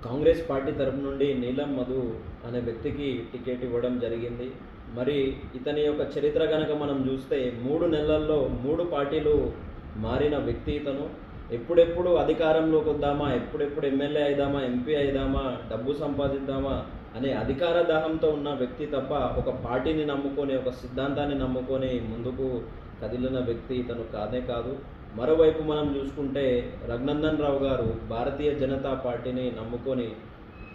Congress party తరపు నుండి నీలం మధు అనే వ్యక్తికి టికెట్ ఇవ్వడం జరిగింది. మరి ఇతని యొక్క చరిత్ర కనుక మనం చూస్తే 3 నెలల్లో 3 పార్టీలు మారిన వ్యక్తి ఇతను. ఎప్పుడెప్పుడు అధికారంలోకి వద్దామా, ఎప్పుడెప్పుడు ఎమ్మెల్యే అయిదామా, ఎంపీ అయిదామా, డబ్బు సంపాదిద్దామా అనే అధికార దాహంతో ఉన్న వ్యక్తి తప్ప ఒక పార్టీని నమ్ముకొని, ఒక సిద్ధాంతాన్ని నమ్ముకొని ముందుకు కదిలిన వ్యక్తి ఇతను కానే కాదు. మరోవైపు మనం చూసుకుంటే రఘునందన్ రావు గారు భారతీయ జనతా పార్టీని నమ్ముకొని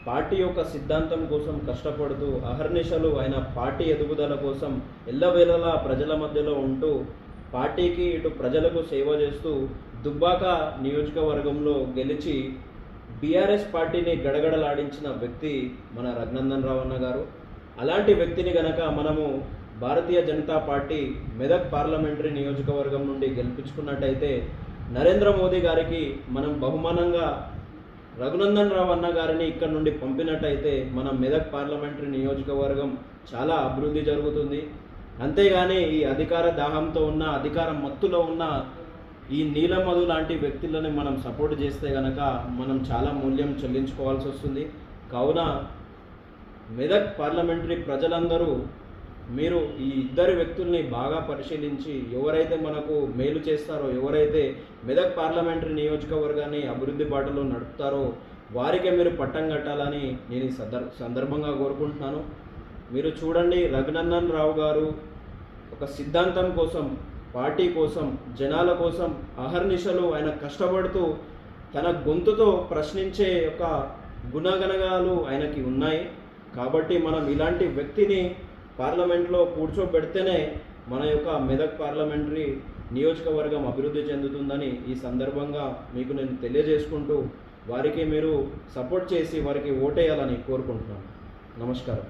పార్టీ యొక్క సిద్ధాంతం కోసం కష్టపడుతూ అహర్నిశలు ఆయన పార్టీ ఎదుగుదల కోసం ఎల్లవేళలా ప్రజల మధ్యలో ఉంటూ పార్టీకి ఇటు ప్రజలకు సేవ చేస్తూ దుబ్బాక నియోజకవర్గంలో గెలిచి బీఆర్ఎస్ పార్టీని గడగడలాడించిన వ్యక్తి మన రఘునందన్ రావు అన్న గారు. అలాంటి వ్యక్తిని గనక మనము భారతీయ జనతా పార్టీ మెదక్ పార్లమెంటరీ నియోజకవర్గం నుండి గెలిపించుకున్నట్టయితే నరేంద్ర మోదీ గారికి మనం బహుమానంగా రఘునందన్ రావు అన్న గారిని ఇక్కడ నుండి పంపినట్టయితే మన మెదక్ పార్లమెంటరీ నియోజకవర్గం చాలా అభివృద్ధి జరుగుతుంది. అంతేగాని ఈ అధికార దాహంతో ఉన్న, అధికార మత్తులో ఉన్న ఈ నీలం మధు లాంటి వ్యక్తులని మనం సపోర్ట్ చేస్తే కనుక మనం చాలా మూల్యం చెల్లించుకోవాల్సి వస్తుంది. కావున మెదక్ పార్లమెంటరీ ప్రజలందరూ మీరు ఈ ఇద్దరు వ్యక్తుల్ని బాగా పరిశీలించి ఎవరైతే మనకు మేలు చేస్తారో, ఎవరైతే మెదక్ పార్లమెంటరీ నియోజకవర్గాన్ని అభివృద్ధి బాటలో నడుపుతారో వారికే మీరు పట్టం కట్టాలని నేను ఈ సందర్భంగా కోరుకుంటున్నాను. మీరు చూడండి, రఘునందన్ రావు గారు ఒక సిద్ధాంతం కోసం, పార్టీ కోసం, జనాల కోసం అహర్నిశలు ఆయన కష్టపడుతూ తన గొంతుతో ప్రశ్నించే ఒక గుణగణాలు ఆయనకి ఉన్నాయి. కాబట్టి మనం ఇలాంటి వ్యక్తిని పార్లమెంట్లో కూర్చోబెడితేనే మన యొక్క మెదక్ పార్లమెంటరీ నియోజకవర్గం అభివృద్ధి చెందుతుందని ఈ సందర్భంగా మీకు నేను తెలియజేసుకుంటూ వారికి మీరు సపోర్ట్ చేసి వారికి ఓటేయాలని కోరుకుంటున్నాను. నమస్కారం.